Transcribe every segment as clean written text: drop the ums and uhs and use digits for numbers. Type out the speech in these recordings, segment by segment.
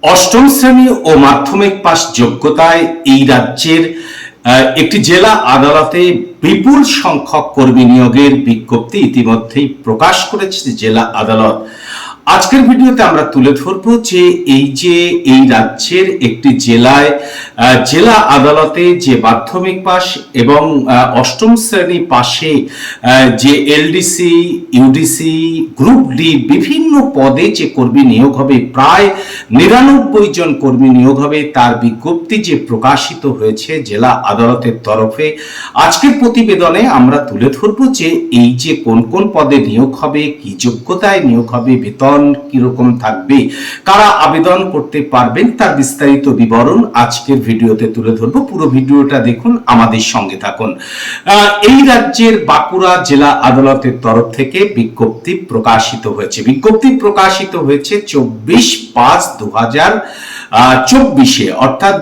অষ্টম শ্রেণী ও মাধ্যমিক পাস যোগ্যতায় এই রাজ্যের একটি জেলা আদালতে বিপুল সংখ্যক কর্মী নিয়োগের বিজ্ঞপ্তি ইতিমধ্যেই প্রকাশ করেছে জেলা আদালত। আজকের ভিডিওতে আমরা তুলে ধরবো যে এই রাজ্যের একটি জেলা আদালতে যে মাধ্যমিক পাস এবং অষ্টম শ্রেণী পাশে যে এলডিসি, ইউডিসি, গ্রুপ ডি বিভিন্ন পদে যে কর্মী নিয়োগ হবে, প্রায় 99 জন কর্মী নিয়োগ হবে, তার বিজ্ঞপ্তি যে প্রকাশিত হয়েছে জেলা আদালতের তরফে। আজকের প্রতিবেদনে আমরা তুলে ধরবো যে এই যে কোন কোন পদে নিয়োগ হবে, কি যোগ্যতায় নিয়োগ হবে, বেতন কিরকম থাকবে, কারা আবেদন করতে পারবেন, তার বিস্তারিত বিবরণ আজকের ভিডিওতে তুলে ধরবো। পুরো ভিডিওটা দেখুন, আমাদের সঙ্গে থাকুন। এই রাজ্যের বাঁকুড়া জেলা আদালতের তরফ থেকে বিজ্ঞপ্তি প্রকাশিত হয়েছে। বিজ্ঞপ্তি প্রকাশিত হয়েছে 24/5/2024 অর্থাৎ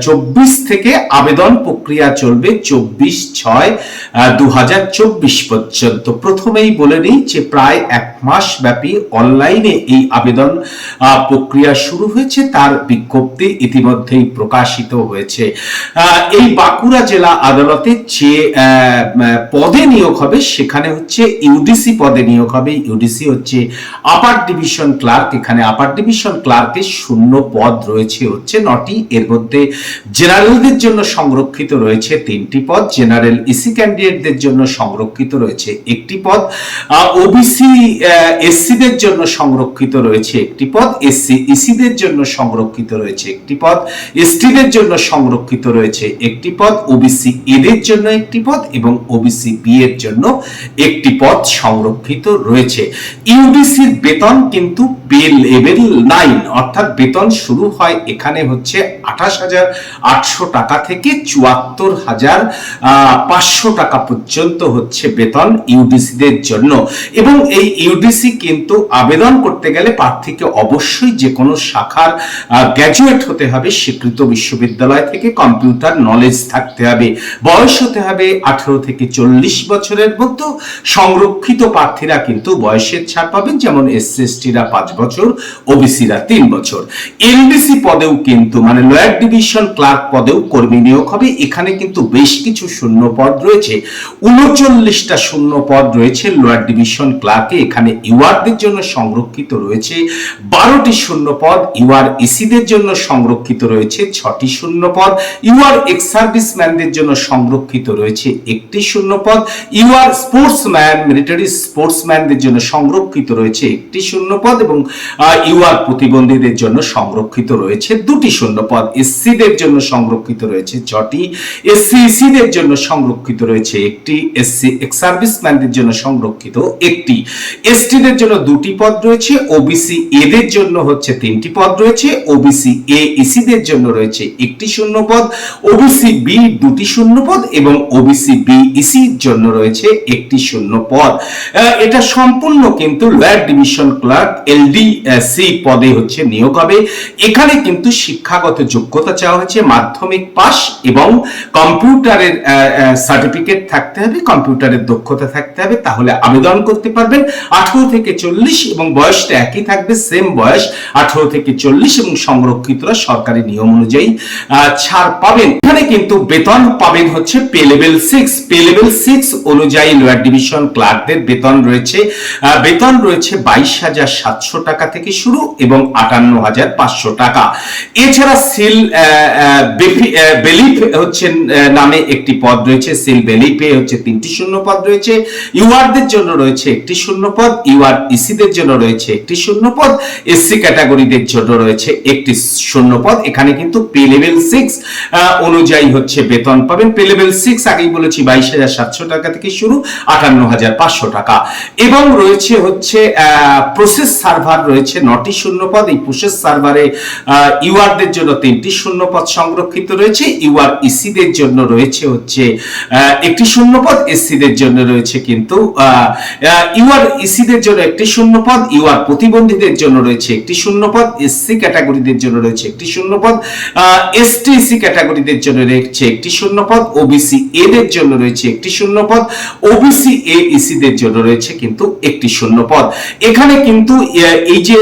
24 থেকে আবেদন প্রক্রিয়া চলবে 24/6/2024 পর্যন্ত। প্রথমেই বলে নিই যে প্রায় এক মাস ব্যাপী অনলাইনে এই আবেদন প্রক্রিয়া শুরু হয়েছে, তার বিজ্ঞপ্তি ইতিমধ্যেই প্রকাশিত হয়েছে। এই বাঁকুড়া জেলা আদালতে যে পদে নিয়োগ হবে সেখানে হচ্ছে ইউডিসি পদে নিয়োগ হবে। ইউডিসি হচ্ছে আপার ডিভিশন ক্লার্ক। এখানে আপার ডিভিশন ক্লার্কের শূন্য পদ রয়েছে হচ্ছে 9টি। এর মধ্যে জেনারেলদের জন্য সংরক্ষিত রয়েছে 3টি পদ, জেনারেল ইসি ক্যান্ডিডেটদের জন্য সংরক্ষিত রয়েছে 1টি পদ, ওবিসি এসসিদের জন্য সংরক্ষিত রয়েছে 1টি পদ, এসসি ইসিদের জন্য সংরক্ষিত রয়েছে 1টি পদ, এসটিদের জন্য সংরক্ষিত রয়েছে 1টি পদ, ওবিসি এদের জন্য 1টি পদ এবং ওবিসি বি এর জন্য 1টি পদ সংরক্ষিত রয়েছে। ইউডিসির বেতন কিন্তু পে লেভেল 9 অর্থাৎ বেতন শুরু হয় এখানে হচ্ছে 28,800 টাকা থেকে 74,500 টাকা পর্যন্ত হচ্ছে বেতন ইউডিসিদের জন্য। এবং এই ইউডিসি কিন্তু আবেদন করতে গেলে প্রার্থীকে অবশ্যই যে কোনো শাখার গ্র্যাজুয়েট হতে হবে, স্বীকৃত বিশ্ববিদ্যালয় থেকে কম্পিউটার নলেজ থাকতে হবে, বয়স হতে হবে 18 থেকে 40 বছরের মধ্যে। সংরক্ষিত প্রার্থীরা কিন্তু বয়সের ছাড় পাবেন, যেমন এসসি এসটিরা 5 বছর, ওবিসিরা 3 বছর। এলডিসি পদেও কিন্তু মানে লোয়ার ডিভিশন ক্লার্ক পদেও কর্মী নিয়োগ হবে। এখানে কিন্তু বেশ কিছু শূন্য পদ রয়েছে, 39টা শূন্য পদ রয়েছে লোয়ার ডিভিশন ক্লার্কে। এখানে ইউআরদের জন্য সংরক্ষিত রয়েছে 12টি শূন্য পদ, ইউআর ইসিদের জন্য সংরক্ষিত রয়েছে 6টি শূন্য পদ, ইউআর এক্স সার্ভিসম্যানদের জন্য সংরক্ষিত রয়েছে 1টি শূন্য পদ, ইউআর স্পোর্টসম্যান মিলিটারি স্পোর্টসম্যানদের জন্য সংরক্ষিত রয়েছে 1টি শূন্য পদ এবং ইউআর প্রতিবন্ধীদের জন্য সংরক্ষিত রয়েছে 2টি শূন্য পদ, এসসিদের জন্য সংরক্ষিত রয়েছে 6টি, এসসি ইসিদের জন্য সংরক্ষিত রয়েছে 1টি, এসসি এক্স সার্ভিসম্যানদের জন্য সংরক্ষিত 1টি, এসটিদের জন্য 2টি পদ রয়েছে, ওবিসি এদের জন্য হচ্ছে 3টি পদ রয়েছে, ওবিসি এ ইসিদের জন্য রয়েছে 1টি শূন্য পদ, ওবিসি বি 2টি শূন্য পদ এবং ওবিসি বি ইসির জন্য রয়েছে 1টি শূন্য পদ। এটা সম্পূর্ণ কিন্তু লোয়ার ডিভিশন ক্লার্ক এলডিসি পদে হচ্ছে নিয়োগ হবে। এখানে কিন্তু শিক্ষাগত যোগ্যতা চাওয়া হয়েছে মাধ্যমিক পাস এবং কম্পিউটারের সার্টিফিকেট থাকতে হবে, কম্পিউটারের দক্ষতা থাকতে হবে, তাহলে আবেদন করতে পারবেন। 18 থেকে 40 এবং বয়সটা একই থাকবে, সেম বয়স 18 থেকে 40 এবং সংরক্ষিতরা সরকারি নিয়ম অনুযায়ী ছাড় পাবেন। এখানে কিন্তু বেতন পাবেন হচ্ছে পে লেভেল 6। পে লেভেল 6 অনুযায়ী লোয়ার ডিভিশন ক্লার্কদের বেতন রয়েছে 22,700 টাকা থেকে শুরু এবং 58,500 টাকা। এছাড়া সিল বেলিফ হচ্ছে নামে একটি পদ রয়েছে, সিল বেলিফে হচ্ছে 3টি শূন্য পদ রয়েছে, ইউআরদের জন্য রয়েছে 1টি শূন্য পদ, ইউআর ইসিদের জন্য রয়েছে 1টি শূন্য পদ, এসসি ক্যাটাগরিদের জন্য রয়েছে 1টি শূন্য পদ। এখানে কিন্তু পে লেভেল 6 অনুযায়ী হচ্ছে বেতন পাবেন। পে লেভেল 6 আগেই বলেছি 22,700 টাকা থেকে শুরু, 58,500 টাকা। এবং রয়েছে হচ্ছে প্রসেস সার্ভার রয়েছে 9টি শূন্য পদ। এই প্রসেস সার্ভারে ইউআরদের জন্য 3টি শূন্য পদ সংরক্ষিত রয়েছে, ইউআর ইসিদের জন্য রয়েছে হচ্ছে 1টি শূন্য পদ, এসসিদের জন্য রয়েছে কিন্তু ইউআর ইসিদের জন্য 1টি শূন্য পদ, পদ, ইউআর প্রতিবন্ধীদের জন্য রয়েছে একটি শূন্য পদ, এসসি ক্যাটাগরিদের জন্য রয়েছে একটি শূন্য পদ, এসটি এসসি ক্যাটাগরিদের জন্য রয়েছে একটি শূন্য পদ, ওবিসি এদের জন্য রয়েছে একটি শূন্য পদ, ওবিসি এ ইসিদের জন্য রয়েছে কিন্তু একটি শূন্য পদ। এখানে কিন্তু এই যে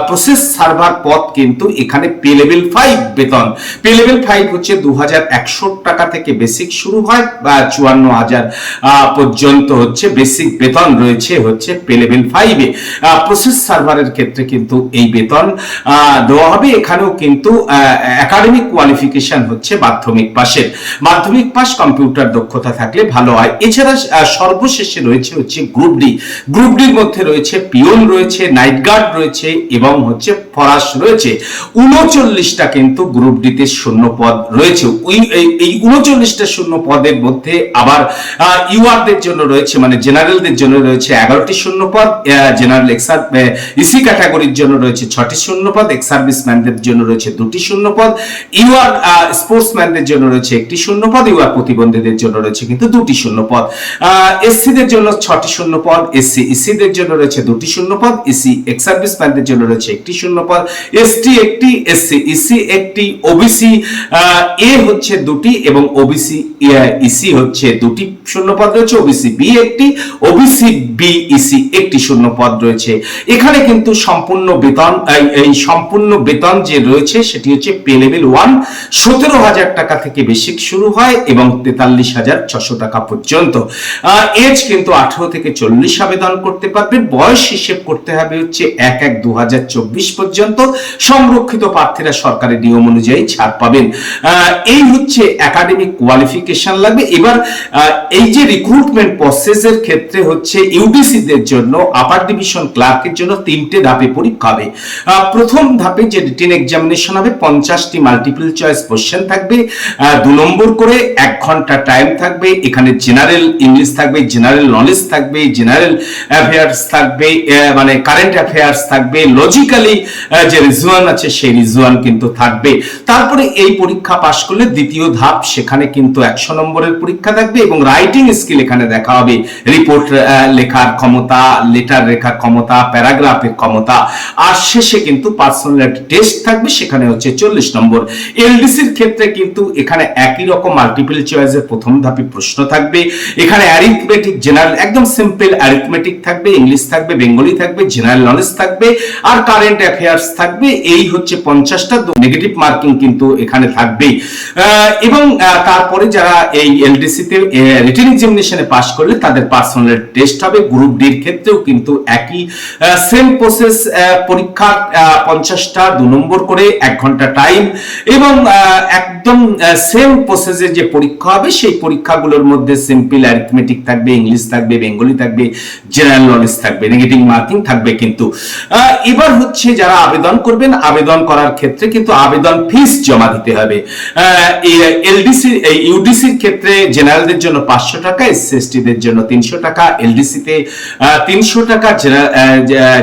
প্রসেস সার্ভার পদ কিন্তু এখানে পে লেভেল 5 বেতন, পে লেভেল 5 হচ্ছে 2100 টাকা থেকে বেসিক শুরু হয় বা 54,000 পর্যন্ত হচ্ছে বেসিক বেতন রয়েছে হচ্ছে পে লেভেল 5 এ। প্রসেস সার্ভারের ক্ষেত্রে কিন্তু এই বেতন দেওয়া হবে। এখানেও কিন্তু একাডেমিক কোয়ালিফিকেশন হচ্ছে মাধ্যমিক পাশের, মাধ্যমিক পাস কম্পিউটার দক্ষতা থাকলে ভালো হয়। এছাড়া সর্বশেষে রয়েছে হচ্ছে গ্রুপ ডি, গ্রুপ ডির মধ্যে রয়েছে পিওন রয়েছে, নাইট গার্ড রয়েছে এবং হচ্ছে ফরাস রয়েছে। 39টা কিন্তু গ্রুপ ডিতে শূন্য পদ রয়েছে। এই 39টা শূন্য পদের মধ্যে আবার ইউআরদের জন্য রয়েছে মানে জেনারেলদের জন্য রয়েছে 11টি শূন্য পদ, জেনারেল ইসি ক্যাটাগরির জন্য রয়েছে 6টি শূন্য পদ, এক্স সার্ভিসম্যানদের জন্য রয়েছে 2টি শূন্য পদ, ইউআর স্পোর্টসম্যানদের জন্য রয়েছে একটি শূন্য পদ, ইউআর প্রতিবন্ধীদের জন্য রয়েছে কিন্তু 2টি শূন্য পদ, এসসিদের জন্য 6টি শূন্য পদ, এসসি ইসিদের জন্য রয়েছে 2টি শূন্য পদ, ইসি এক্স সার্ভিসম্যানদের জন্য রয়েছে একটি শূন্য পদ, এসটি একটি, এসসি ইসি একটি, ওবিসি এ হচ্ছে 2টি এবং ওবিসি ইসি হচ্ছে 2টি শূন্য পদ রয়েছে, ওবিসি বি একটি, ওবিসি বি ইসি একটি শূন্য পদ রয়েছে। এখানে কিন্তু সম্পূর্ণ বেতন, এই সম্পূর্ণ বেতন যে রয়েছে সেটি হচ্ছে পে লেভেল 1 17,000 টাকা থেকে বেসিক শুরু হয় এবং 43,600 টাকা পর্যন্ত। এজ কিন্তু 18 থেকে 40 আবেদন করতে পারবে। বয়স হিসেব করতে হবে হচ্ছে 1/1/2024 পর্যন্ত। সংরক্ষিত প্রার্থীরা সরকারি নিয়ম অনুযায়ী ছাড় পাবেন। এই হচ্ছে একাডেমিক কোয়ালিফিকেশন লাগবে। এবার এই যে রিক্রুটমেন্ট প্রসেসের ক্ষেত্রে হচ্ছে ইউডিসিদের জন্য আপার ডিভিশন ক্লার্কের জন্য 3টে ধাপে পরীক্ষা হবে। প্রথম ধাপে যে রিটেন এক্সামিনেশন হবে 50টি মাল্টিপল চয়েস কোশ্চেন থাকবে, 2 নম্বর করে 1 ঘন্টা টাইম থাকবে। এখানে জেনারেল ইংলিশ থাকবে, জেনারেল নলেজ থাকবে, জেনারেল অ্যাফেয়ার্স থাকবে, মানে কারেন্ট অ্যাফেয়ার্স থাকবে, লজিক্যালি যে রিজওয়ান আছে সেই রিজওয়ান কিন্তু থাকবে। তারপরে এই পরীক্ষা পাশ করলে দ্বিতীয় ধাপ, সেখানে কিন্তু 100 নম্বরের পরীক্ষা থাকবে এবং রাইটিং স্কিল এখানে দেখা হবে, রিপোর্ট লেখার ক্ষমতা, লেটার লেখার ক্ষমতা, প্যারাগ্রাফের ক্ষমতা। আর শেষে কিন্তু পার্সোনালিটি টেস্ট থাকবে, সেখানে হচ্ছে 40 নম্বর। এলডিসির ক্ষেত্রে কিন্তু এখানে একই রকম মাল্টিপল চয়েসের প্রথম ধাপে প্রশ্ন থাকবে। এখানে অ্যারিথমেটিক জেনারেল একদম সিম্পল অ্যারিথমেটিক থাকবে, ইংলিশ থাকবে, বেঙ্গলি থাকবে, জেনারেল নলেজ থাকবে আর কারেন্ট অ্যাফেয়ার্স থাকবে। এই হচ্ছে 50টা নেগেটিভ মার্কিং কিন্তু এখানে থাকবে। এবং তারপরে যারা এই এলডিসিতে রিটেন এক্সামিনেশনে পাস করলে তাদের পার্সোনাল টেস্ট হবে। গ্রুপ ডির ক্ষেত্রেও কিন্তু একই সেম প্রসেস, পরীক্ষা 50টা 2 নম্বর করে 1 ঘন্টা টাইম এবং একদম সেম প্রসেসে যে পরীক্ষা হবে সেই পরীক্ষাগুলোর মধ্যে সিম্পল অ্যারিথমেটিক থাকবে, ইংলিশ থাকবে, বেঙ্গলি থাকবে, জেনারেল নলেজ থাকবে, নেগেটিভ মার্কিং থাকবে কিন্তু। এবার হচ্ছে যারা আবেদন করবেন, আবেদন করার ক্ষেত্রে কিন্তু আবেদন ফিস জমা দিতে হবে। এলডিসি ইউডিসির ক্ষেত্রে জেনারেলদের জন্য 500 টাকা, এসসি/এসটিদের জন্য 300 টাকা, এলডিসিতে 300 টাকা,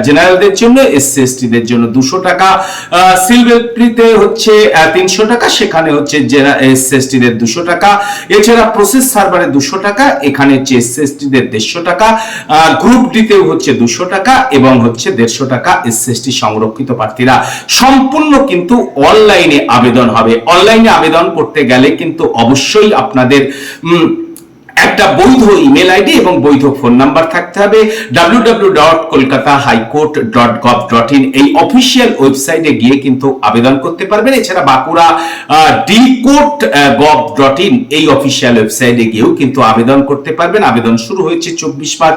জেনারেলদের জন্য, এসসি/এসটিদের জন্য 200 টাকা, সিলভেট্রিতে হচ্ছে 300 টাকা, সেখানে হচ্ছে এসসি/এসটিদের 200 টাকা। এছাড়া প্রসেস সার্ভারে 200 টাকা, এখানে হচ্ছে এসসি/এসটিদের 150 টাকা, গ্রুপ ডিতেও হচ্ছে 200 টাকা এবং হচ্ছে 150 টাকা এসসি/এসটি সংরক্ষিত প্রার্থীরা। সম্পূর্ণ কিন্তু অনলাইনে আবেদন হবে। অনলাইনে আবেদন করতে গেলে কিন্তু অবশ্যই আপনাদের একটা বৈধ ইমেল আইডি এবং বৈধ ফোন নাম্বার থাকতে হবে। www.kolkatahighcourt.gov.in এই অফিসিয়াল ওয়েবসাইটে গিয়ে কিন্তু আবেদন করতে পারবেন। এছাড়া বাঁকুড়া dcourt.gov.in এই অফিসিয়াল ওয়েবসাইটে গিয়েও কিন্তু আবেদন করতে পারবেন। আবেদন শুরু হয়েছে 24 মার্চ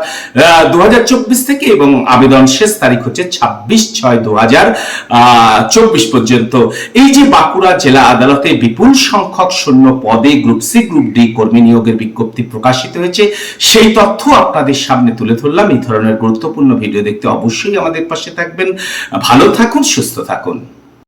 2024 থেকে এবং আবেদন শেষ তারিখ হচ্ছে 26/6/2024 পর্যন্ত। এই যে বাঁকুড়া জেলা আদালতে বিপুল সংখ্যক শূন্য পদে গ্রুপ সি গ্রুপ ডি কর্মী নিয়োগের বিজ্ঞপ্তি প্রকাশিত হয়েছে, সেই তথ্য আপনাদের সামনে তুলে ধরলাম। এই ধরনের গুরুত্বপূর্ণ ভিডিও দেখতে অবশ্যই আমাদের পাশে থাকবেন। ভালো থাকুন, সুস্থ থাকুন।